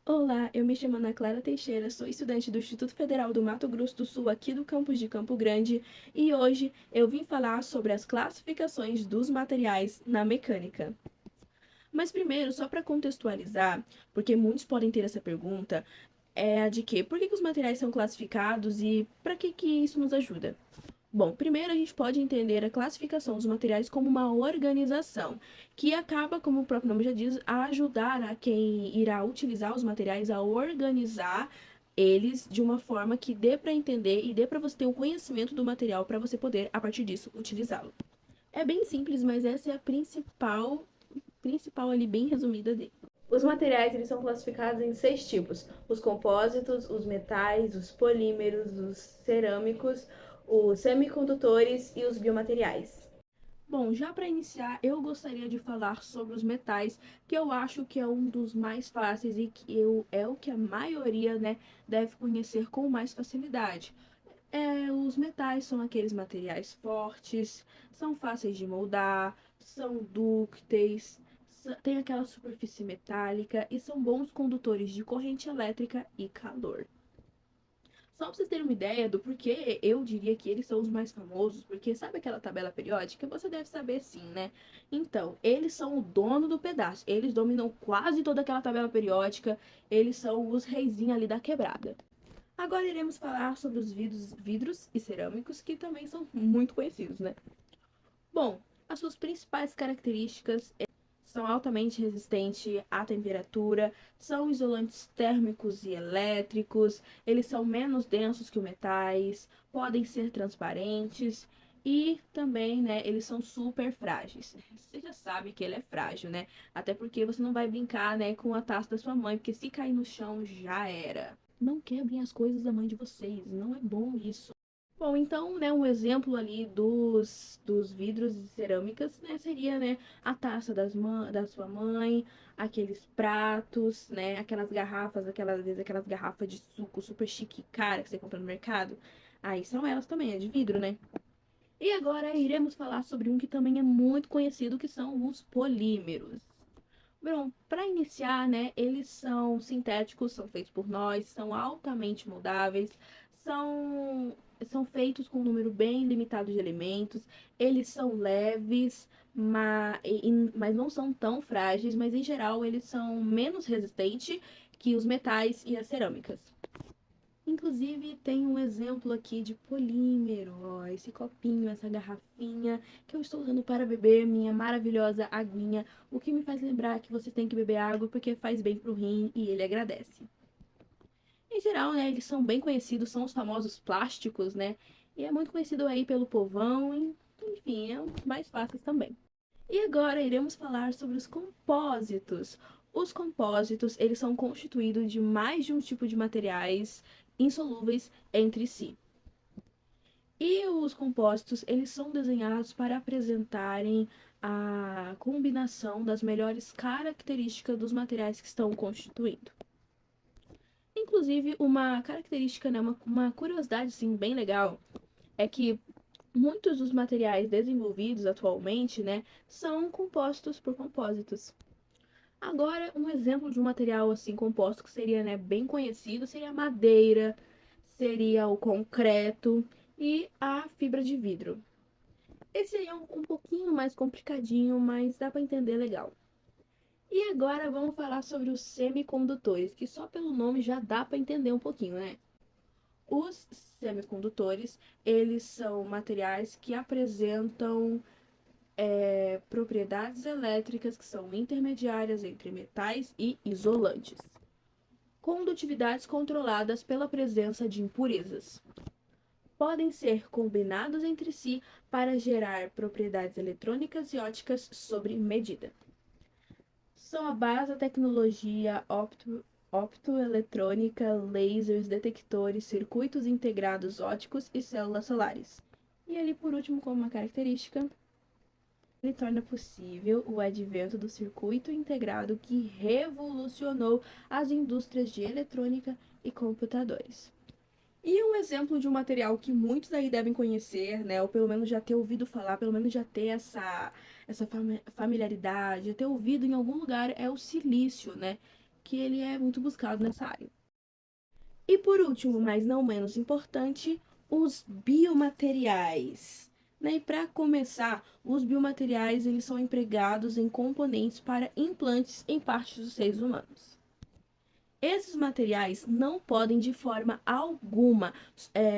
Olá, eu me chamo Ana Clara Teixeira, sou estudante do Instituto Federal do Mato Grosso do Sul, aqui do campus de Campo Grande, e hoje eu vim falar sobre as classificações dos materiais na mecânica. Mas primeiro, só para contextualizar, porque muitos podem ter essa pergunta, é a de que por que os materiais são classificados e para que isso nos ajuda? Bom, primeiro a gente pode entender a classificação dos materiais como uma organização, que acaba, como o próprio nome já diz, a ajudar a quem irá utilizar os materiais a organizar eles de uma forma que dê para entender e dê para você ter o conhecimento do material para você poder, a partir disso, utilizá-lo. É bem simples, mas essa é a principal ali, bem resumida dele. Os materiais eles são classificados em 6 tipos: os compósitos, os metais, os polímeros, os cerâmicos, os semicondutores e os biomateriais. Bom, já para iniciar, eu gostaria de falar sobre os metais, que eu acho que é um dos mais fáceis e é o que a maioria, né, deve conhecer com mais facilidade. Os metais são aqueles materiais fortes, são fáceis de moldar, são dúcteis, têm aquela superfície metálica e são bons condutores de corrente elétrica e calor. Só pra vocês terem uma ideia do porquê eu diria que eles são os mais famosos, porque sabe aquela tabela periódica? Você deve saber sim, né? Então, eles são o dono do pedaço, eles dominam quase toda aquela tabela periódica, eles são os reizinhos ali da quebrada. Agora iremos falar sobre os vidros e cerâmicos, que também são muito conhecidos, né? Bom, as suas principais características são altamente resistentes à temperatura, são isolantes térmicos e elétricos, eles são menos densos que os metais, podem ser transparentes e também, né, eles são super frágeis. Você já sabe que ele é frágil, né? Até porque você não vai brincar, né, com a taça da sua mãe, porque se cair no chão já era. Não quebrem as coisas da mãe de vocês, não é bom isso. Bom, então, né, um exemplo ali dos vidros e cerâmicas, né, seria, né, a taça da sua mãe, aqueles pratos, né, aquelas garrafas, às vezes aquelas garrafas de suco super chique e cara que você compra no mercado. Aí são elas também, é de vidro, né? E agora iremos falar sobre um que também é muito conhecido, que são os polímeros. Bom, para iniciar, né, eles são sintéticos, são feitos por nós, são altamente moldáveis, são, são feitos com um número bem limitado de elementos, eles são leves, mas não são tão frágeis, mas em geral eles são menos resistentes que os metais e as cerâmicas. Inclusive, tem um exemplo aqui de polímero, ó, esse copinho, essa garrafinha que eu estou usando para beber minha maravilhosa aguinha, o que me faz lembrar que você tem que beber água porque faz bem pro rim e ele agradece. Em geral, né, eles são bem conhecidos, são os famosos plásticos, né, e é muito conhecido aí pelo povão, enfim, é um dos mais fáceis também. E agora iremos falar sobre os compósitos. Os compósitos, eles são constituídos de mais de um tipo de materiais insolúveis entre si. E os compostos, eles são desenhados para apresentarem a combinação das melhores características dos materiais que estão constituindo. Inclusive, uma característica, né, uma curiosidade sim, bem legal, é que muitos dos materiais desenvolvidos atualmente, né, são compostos por compósitos. Agora, um exemplo de um material assim composto que seria, né, bem conhecido seria a madeira, seria o concreto e a fibra de vidro. Esse aí é um pouquinho mais complicadinho, mas dá para entender legal. E agora vamos falar sobre os semicondutores, que só pelo nome já dá para entender um pouquinho, né? Os semicondutores, eles são materiais que apresentam propriedades elétricas que são intermediárias entre metais e isolantes. Condutividades controladas pela presença de impurezas. Podem ser combinados entre si para gerar propriedades eletrônicas e óticas sob medida. São a base da tecnologia optoeletrônica, lasers, detectores, circuitos integrados óticos e células solares. E ali, por último, como uma característica, ele torna possível o advento do circuito integrado que revolucionou as indústrias de eletrônica e computadores. E um exemplo de um material que muitos aí devem conhecer, né, ou pelo menos já ter ouvido falar, pelo menos já ter essa familiaridade, já ter ouvido em algum lugar, é o silício, né, que ele é muito buscado nessa área. E por último, mas não menos importante, os biomateriais. Né? E para começar, os biomateriais eles são empregados em componentes para implantes em partes dos seres humanos. Esses materiais não podem, de forma alguma,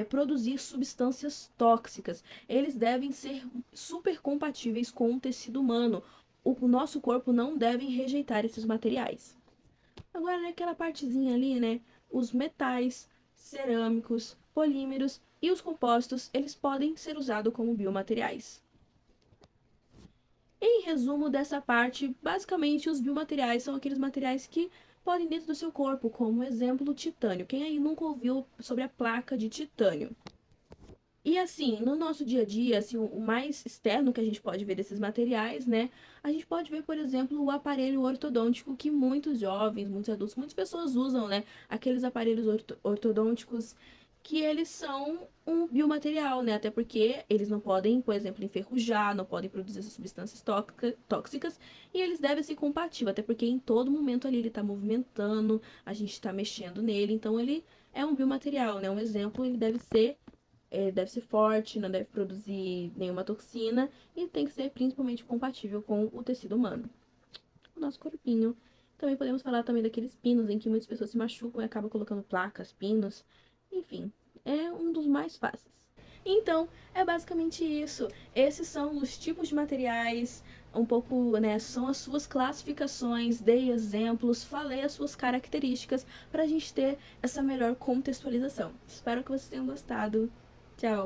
produzir substâncias tóxicas. Eles devem ser super compatíveis com o tecido humano. O nosso corpo não deve rejeitar esses materiais. Agora, naquela partezinha ali, né? Os metais, cerâmicos, polímeros e os compostos, eles podem ser usados como biomateriais. Em resumo dessa parte, basicamente os biomateriais são aqueles materiais que podem dentro do seu corpo, como exemplo o titânio. Quem aí nunca ouviu sobre a placa de titânio? E assim, no nosso dia a dia, assim, o mais externo que a gente pode ver desses materiais, né? A gente pode ver, por exemplo, o aparelho ortodôntico que muitos jovens, muitos adultos, muitas pessoas usam, né? Aqueles aparelhos ortodônticos que eles são um biomaterial, né? Até porque eles não podem, por exemplo, enferrujar, não podem produzir essas substâncias tóxicas e eles devem ser compatíveis, até porque em todo momento ali ele está movimentando, a gente está mexendo nele, então ele é um biomaterial, né? Um exemplo, deve ser forte, não deve produzir nenhuma toxina e tem que ser principalmente compatível com o tecido humano. O nosso corpinho. Também podemos falar também daqueles pinos em que muitas pessoas se machucam e acabam colocando placas, pinos. Enfim, é um dos mais fáceis. Então, é basicamente isso. Esses são os tipos de materiais, um pouco, né, são as suas classificações, dei exemplos, falei as suas características para a gente ter essa melhor contextualização. Espero que vocês tenham gostado. Tchau!